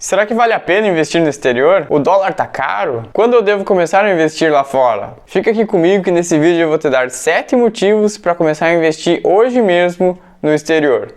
Será que vale a pena investir no exterior? O dólar tá caro? Quando eu devo começar a investir lá fora? Fica aqui comigo que nesse vídeo eu vou te dar 7 motivos para começar a investir hoje mesmo no exterior.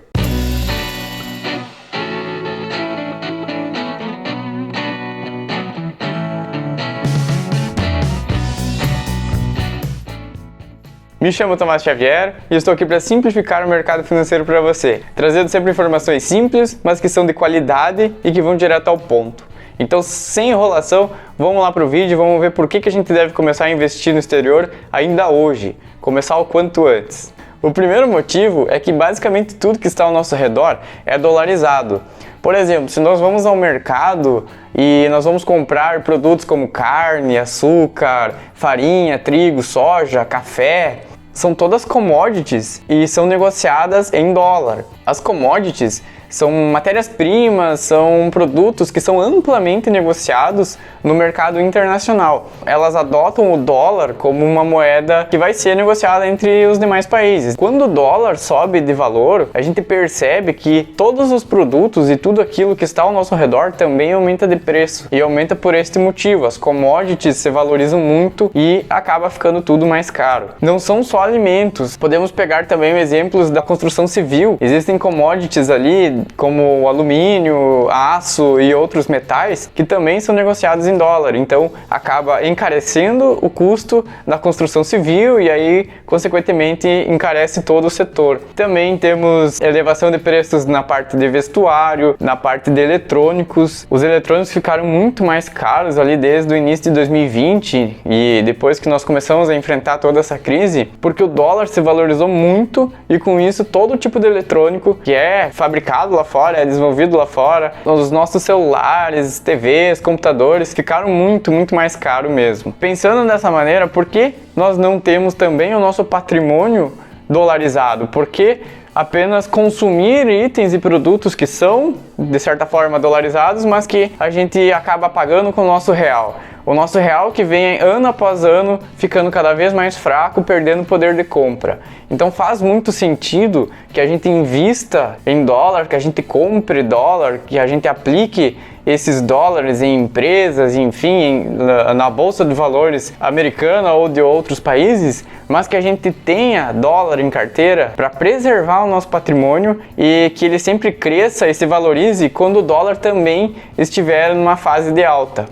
Me chamo Tomás Xavier e estou aqui para simplificar o mercado financeiro para você, trazendo sempre informações simples, mas que são de qualidade e que vão direto ao ponto. Então, sem enrolação, vamos lá para o vídeo e vamos ver por que a gente deve começar a investir no exterior ainda hoje, começar o quanto antes. O primeiro motivo é que basicamente tudo que está ao nosso redor é dolarizado. Por exemplo, se nós vamos ao mercado e nós vamos comprar produtos como carne, açúcar, farinha, trigo, soja, café, são todas commodities e são negociadas em dólar. As commodities são matérias-primas, são produtos que são amplamente negociados no mercado internacional. Elas adotam o dólar como uma moeda que vai ser negociada entre os demais países. Quando o dólar sobe de valor, a gente percebe que todos os produtos e tudo aquilo que está ao nosso redor também aumenta de preço. E aumenta por este motivo. As commodities se valorizam muito e acaba ficando tudo mais caro. Não são só alimentos. Podemos pegar também exemplos da construção civil. Existem commodities ali como o alumínio, aço e outros metais que também são negociados em dólar, então acaba encarecendo o custo da construção civil e aí consequentemente encarece todo o setor. Também temos elevação de preços na parte de vestuário, na parte de eletrônicos. Os eletrônicos ficaram muito mais caros ali desde o início de 2020 e depois que nós começamos a enfrentar toda essa crise, porque o dólar se valorizou muito e com isso todo tipo de eletrônico que é fabricado lá fora, é desenvolvido lá fora, os nossos celulares, TVs, computadores ficaram muito mais caro mesmo. Pensando dessa maneira, por que nós não temos também o nosso patrimônio dolarizado? Por que apenas consumir itens e produtos que são, de certa forma, dolarizados, mas que a gente acaba pagando com o nosso real? O nosso real que vem ano após ano ficando cada vez mais fraco, perdendo poder de compra. Então faz muito sentido que a gente invista em dólar, que a gente compre dólar, que a gente aplique esses dólares em empresas, enfim, na bolsa de valores americana ou de outros países, mas que a gente tenha dólar em carteira para preservar o nosso patrimônio e que ele sempre cresça e se valorize quando o dólar também estiver numa fase de alta.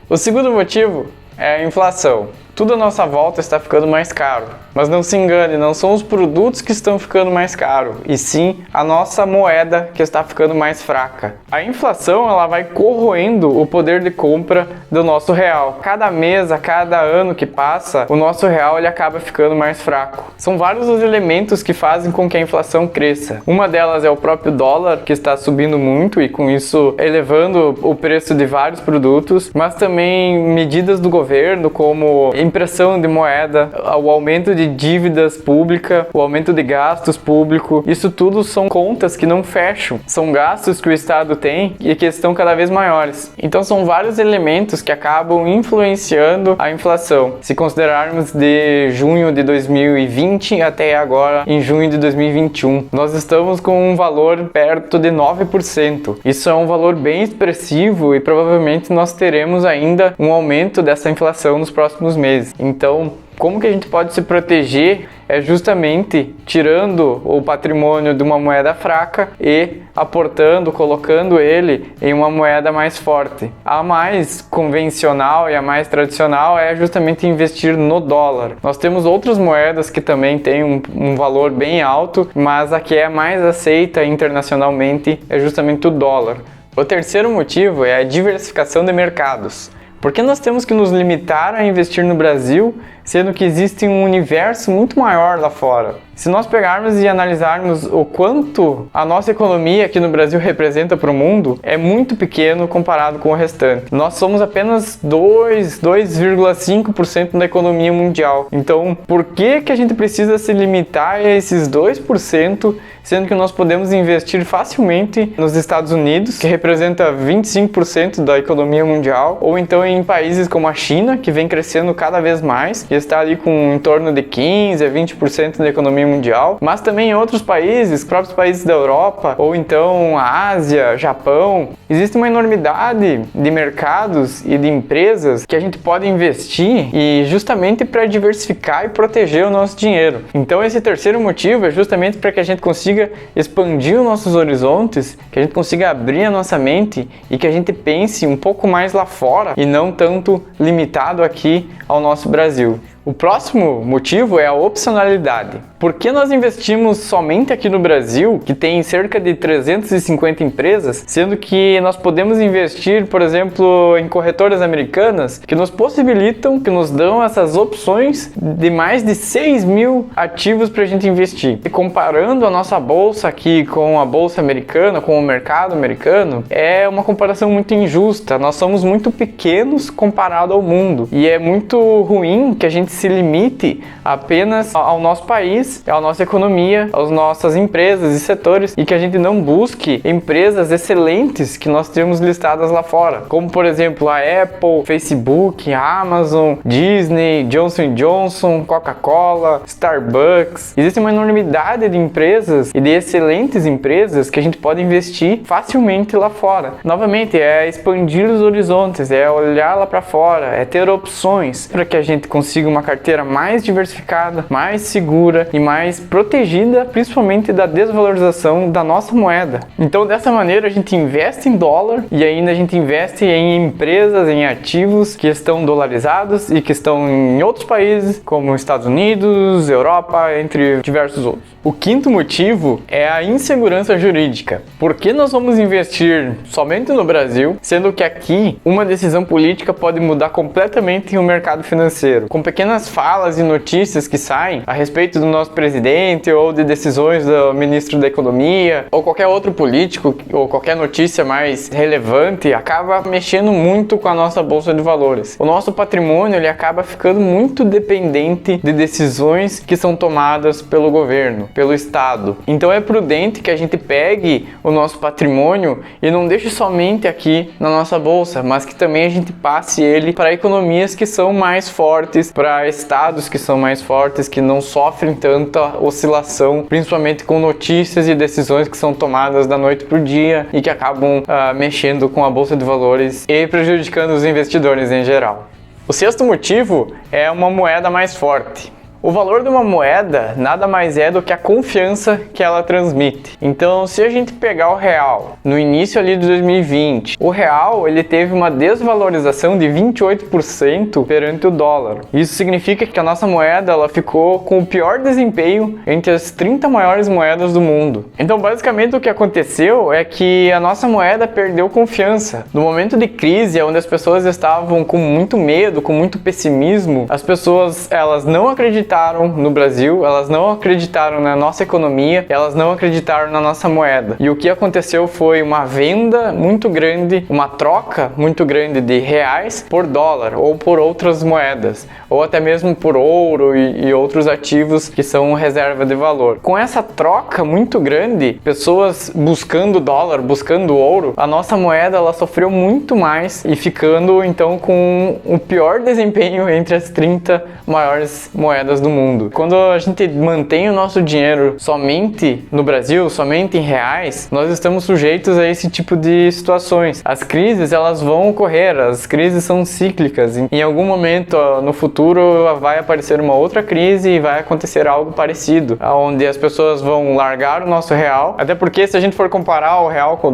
O segundo motivo é a inflação. Tudo à nossa volta está ficando mais caro. Mas não se engane, não são os produtos que estão ficando mais caros, e sim a nossa moeda que está ficando mais fraca. A inflação ela vai corroendo o poder de compra do nosso real. Cada mês, a cada ano que passa, o nosso real ele acaba ficando mais fraco. São vários os elementos que fazem com que a inflação cresça. Uma delas é o próprio dólar, que está subindo muito e com isso elevando o preço de vários produtos, mas também medidas do governo como impressão de moeda, o aumento de dívidas públicas, o aumento de gastos públicos. Isso tudo são contas que não fecham, são gastos que o Estado tem e que estão cada vez maiores. Então são vários elementos que acabam influenciando a inflação. Se considerarmos de junho de 2020 até agora em junho de 2021, nós estamos com um valor perto de 9%. Isso é um valor bem expressivo e provavelmente nós teremos ainda um aumento dessa inflação nos próximos meses. Então, como que a gente pode se proteger? É justamente tirando o patrimônio de uma moeda fraca e aportando, colocando ele em uma moeda mais forte. A mais convencional e a mais tradicional é justamente investir no dólar. Nós temos outras moedas que também têm um valor bem alto, mas a que é mais aceita internacionalmente é justamente o dólar. O terceiro motivo é a diversificação de mercados. Por que nós temos que nos limitar a investir no Brasil, sendo que existe um universo muito maior lá fora? Se nós pegarmos e analisarmos o quanto a nossa economia aqui no Brasil representa para o mundo, é muito pequeno comparado com o restante. Nós somos apenas 2,5% da economia mundial. Então, por que a gente precisa se limitar a esses 2%, sendo que nós podemos investir facilmente nos Estados Unidos, que representa 25% da economia mundial, ou então em países como a China, que vem crescendo cada vez mais e está ali com em torno de 15 a 20% da economia mundial, mas também em outros países, próprios países da Europa, ou então a Ásia, Japão. Existe uma enormidade de mercados e de empresas que a gente pode investir e justamente para diversificar e proteger o nosso dinheiro. Então esse terceiro motivo é justamente para que a gente consiga expandir os nossos horizontes, que a gente consiga abrir a nossa mente e que a gente pense um pouco mais lá fora e não tanto limitado aqui ao nosso Brasil. O próximo motivo é a opcionalidade. Por que nós investimos somente aqui no Brasil, que tem cerca de 350 empresas, sendo que nós podemos investir, por exemplo, em corretoras americanas que nos possibilitam, que nos dão essas opções de mais de 6 mil ativos para a gente investir. E comparando a nossa bolsa aqui com a bolsa americana, com o mercado americano, é uma comparação muito injusta. Nós somos muito pequenos comparado ao mundo e é muito ruim que a gente se limite apenas ao nosso país, à nossa economia, às nossas empresas e setores e que a gente não busque empresas excelentes que nós temos listadas lá fora, como por exemplo a Apple, Facebook, Amazon, Disney, Johnson & Johnson, Coca-Cola, Starbucks. Existe uma enormidade de empresas e de excelentes empresas que a gente pode investir facilmente lá fora. Novamente, é expandir os horizontes, é olhar lá para fora, é ter opções para que a gente consiga uma carteira mais diversificada, mais segura e mais protegida, principalmente da desvalorização da nossa moeda. Então, dessa maneira, a gente investe em dólar e ainda a gente investe em empresas, em ativos que estão dolarizados e que estão em outros países, como Estados Unidos, Europa, entre diversos outros. O quinto motivo é a insegurança jurídica. Por que nós vamos investir somente no Brasil, sendo que aqui uma decisão política pode mudar completamente o mercado financeiro? Com pequenas falas e notícias que saem a respeito do nosso presidente ou de decisões do ministro da Economia ou qualquer outro político ou qualquer notícia mais relevante acaba mexendo muito com a nossa bolsa de valores. O nosso patrimônio ele acaba ficando muito dependente de decisões que são tomadas pelo governo, pelo Estado. Então é prudente que a gente pegue o nosso patrimônio e não deixe somente aqui na nossa bolsa, mas que também a gente passe ele para economias que são mais fortes, para estados que são mais fortes, que não sofrem tanta oscilação, principalmente com notícias e decisões que são tomadas da noite para o dia e que acabam mexendo com a bolsa de valores e prejudicando os investidores em geral. O sexto motivo é uma moeda mais forte. O valor de uma moeda nada mais é do que a confiança que ela transmite. Então, se a gente pegar o real no início ali de 2020, o real ele teve uma desvalorização de 28% perante o dólar. Isso significa que a nossa moeda ela ficou com o pior desempenho entre as 30 maiores moedas do mundo. Então, basicamente o que aconteceu é que a nossa moeda perdeu confiança. No momento de crise, onde as pessoas estavam com muito medo, com muito pessimismo, as pessoas elas não acreditaram no Brasil, elas não acreditaram na nossa economia, elas não acreditaram na nossa moeda. E o que aconteceu foi uma venda muito grande, uma troca muito grande de reais por dólar ou por outras moedas, ou até mesmo por ouro e outros ativos que são reserva de valor. Com essa troca muito grande, pessoas buscando dólar, buscando ouro, a nossa moeda ela sofreu muito mais e ficando então com o pior desempenho entre as 30 maiores moedas do mundo. Quando a gente mantém o nosso dinheiro somente no Brasil, somente em reais, nós estamos sujeitos a esse tipo de situações. As crises elas vão ocorrer, as crises são cíclicas. Em algum momento no futuro vai aparecer uma outra crise e vai acontecer algo parecido, onde as pessoas vão largar o nosso real, até porque se a gente for comparar o real com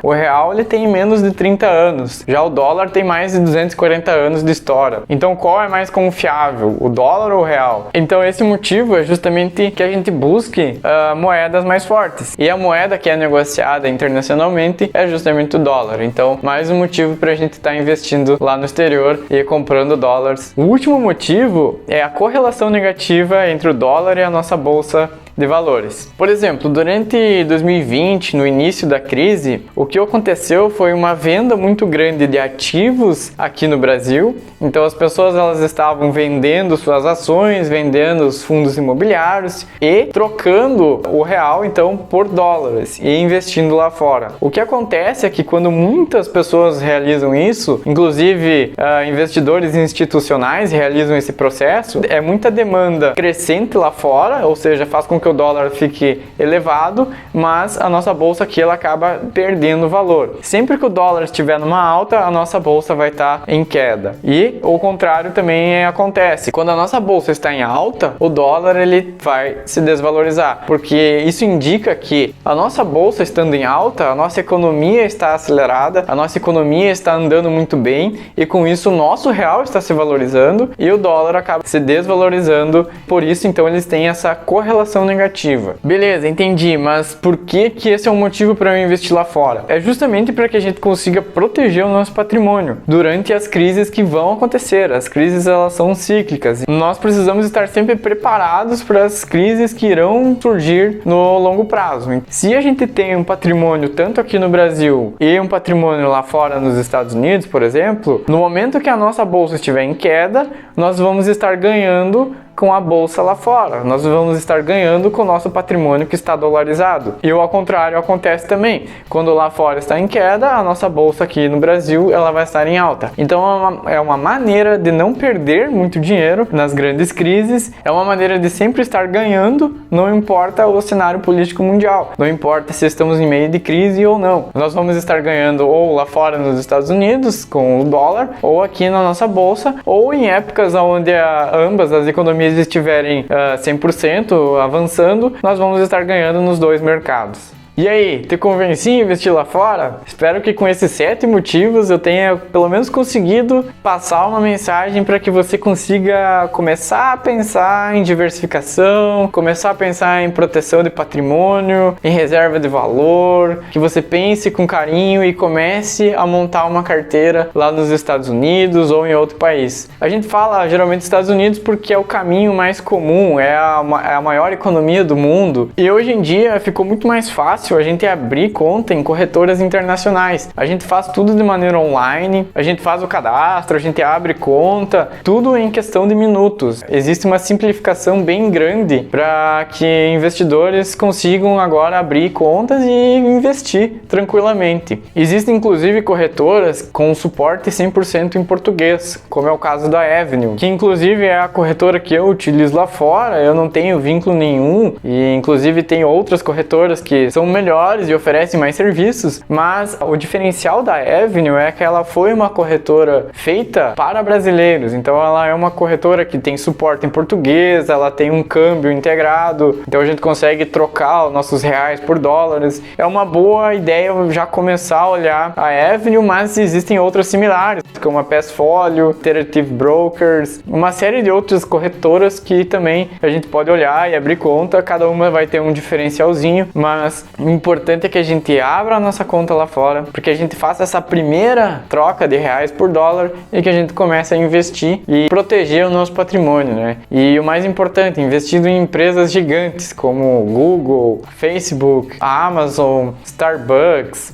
o real ele tem menos de 30 anos, já o dólar tem mais de 240 anos de história. Então qual é mais confiável, o dólar ou o real? Então esse motivo é justamente que a gente busque moedas mais fortes. E a moeda que é negociada internacionalmente é justamente o dólar. Então mais um motivo para a gente estar investindo lá no exterior e comprando dólares. O último motivo é a correlação negativa entre o dólar e a nossa bolsa de valores. Por exemplo, durante 2020, no início da crise, o que aconteceu foi uma venda muito grande de ativos aqui no Brasil. Então as pessoas elas estavam vendendo suas ações, vendendo os fundos imobiliários e trocando o real então por dólares e investindo lá fora. O que acontece é que quando muitas pessoas realizam isso, inclusive investidores institucionais realizam esse processo, é muita demanda crescente lá fora, ou seja, faz com que o dólar fique elevado, mas a nossa bolsa aqui ela acaba perdendo valor. Sempre que o dólar estiver numa alta, a nossa bolsa vai estar em queda. E o contrário também acontece. Quando a nossa bolsa está em alta, o dólar ele vai se desvalorizar, porque isso indica que a nossa bolsa estando em alta, a nossa economia está acelerada, a nossa economia está andando muito bem e com isso o nosso real está se valorizando e o dólar acaba se desvalorizando. Por isso então eles têm essa correlação negativa. Beleza, entendi, mas por que esse é um motivo para eu investir lá fora? É justamente para que a gente consiga proteger o nosso patrimônio durante as crises que vão acontecer. As crises elas são cíclicas. Nós precisamos estar sempre preparados para as crises que irão surgir no longo prazo. Se a gente tem um patrimônio tanto aqui no Brasil e um patrimônio lá fora nos Estados Unidos, por exemplo, no momento que a nossa bolsa estiver em queda, nós vamos estar ganhando com a bolsa lá fora. Nós vamos estar ganhando com o nosso patrimônio que está dolarizado. E ao contrário acontece também. Quando lá fora está em queda, a nossa bolsa aqui no Brasil ela vai estar em alta. Então é uma maneira de não perder muito dinheiro nas grandes crises, é uma maneira de sempre estar ganhando, não importa o cenário político mundial, não importa se estamos em meio de crise ou não. Nós vamos estar ganhando ou lá fora nos Estados Unidos com o dólar, ou aqui na nossa bolsa, ou em épocas onde ambas as economias estiverem 100% avançando, nós vamos estar ganhando nos dois mercados. E aí, te convenci a investir lá fora? Espero que com esses 7 motivos eu tenha pelo menos conseguido passar uma mensagem para que você consiga começar a pensar em diversificação, começar a pensar em proteção de patrimônio, em reserva de valor, que você pense com carinho e comece a montar uma carteira lá nos Estados Unidos ou em outro país. A gente fala geralmente Estados Unidos porque é o caminho mais comum, é a maior economia do mundo e hoje em dia ficou muito mais fácil a gente abrir conta em corretoras internacionais. A gente faz tudo de maneira online, a gente faz o cadastro, a gente abre conta, tudo em questão de minutos. Existe uma simplificação bem grande para que investidores consigam agora abrir contas e investir tranquilamente. Existem inclusive corretoras com suporte 100% em português, como é o caso da Avenue, que inclusive é a corretora que eu utilizo lá fora, eu não tenho vínculo nenhum e inclusive tem outras corretoras que são melhores e oferecem mais serviços, mas o diferencial da Avenue é que ela foi uma corretora feita para brasileiros, então ela é uma corretora que tem suporte em português, ela tem um câmbio integrado, então a gente consegue trocar os nossos reais por dólares. É uma boa ideia já começar a olhar a Avenue, mas existem outras similares, como a Passfolio, Interactive Brokers, uma série de outras corretoras que também a gente pode olhar e abrir conta, cada uma vai ter um diferencialzinho, mas o importante é que a gente abra a nossa conta lá fora, porque a gente faça essa primeira troca de reais por dólar e que a gente comece a investir e proteger o nosso patrimônio, né? E o mais importante, investindo em empresas gigantes como Google, Facebook, Amazon, Starbucks,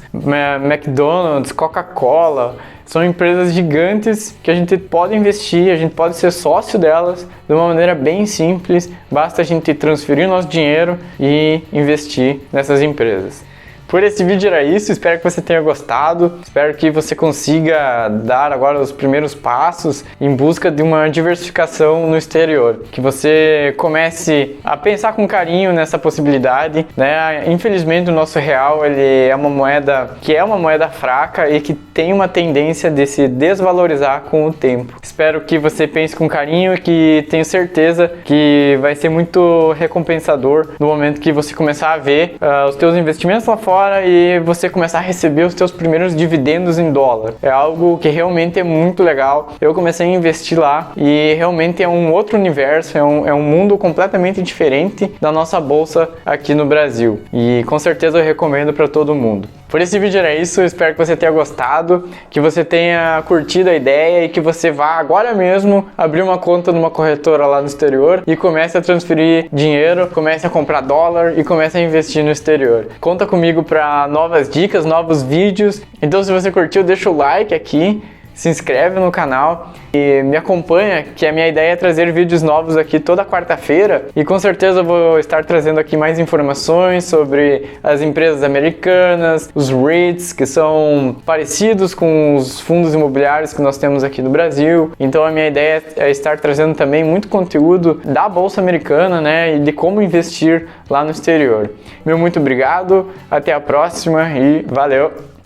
McDonald's, Coca-Cola. São empresas gigantes que a gente pode investir, a gente pode ser sócio delas de uma maneira bem simples. Basta a gente transferir nosso dinheiro e investir nessas empresas. Por esse vídeo era isso, espero que você tenha gostado, espero que você consiga dar agora os primeiros passos em busca de uma diversificação no exterior, que você comece a pensar com carinho nessa possibilidade, né? Infelizmente o nosso real ele é uma moeda fraca e que tem uma tendência de se desvalorizar com o tempo. Espero que você pense com carinho e que tenho certeza que vai ser muito recompensador no momento que você começar a ver os teus investimentos lá fora e você começar a receber os seus primeiros dividendos em dólar. É algo que realmente é muito legal. Eu comecei a investir lá e realmente é um outro universo, é um mundo completamente diferente da nossa bolsa aqui no Brasil. E com certeza eu recomendo para todo mundo. Por esse vídeo era isso, eu espero que você tenha gostado, que você tenha curtido a ideia e que você vá agora mesmo abrir uma conta numa corretora lá no exterior e comece a transferir dinheiro, comece a comprar dólar e comece a investir no exterior. Conta comigo para novas dicas, novos vídeos. Então se você curtiu, deixa o like aqui, se inscreve no canal e me acompanha, que a minha ideia é trazer vídeos novos aqui toda quarta-feira e com certeza eu vou estar trazendo aqui mais informações sobre as empresas americanas, os REITs, que são parecidos com os fundos imobiliários que nós temos aqui no Brasil. Então a minha ideia é estar trazendo também muito conteúdo da Bolsa Americana, né, e de como investir lá no exterior. Meu muito obrigado, até a próxima e valeu!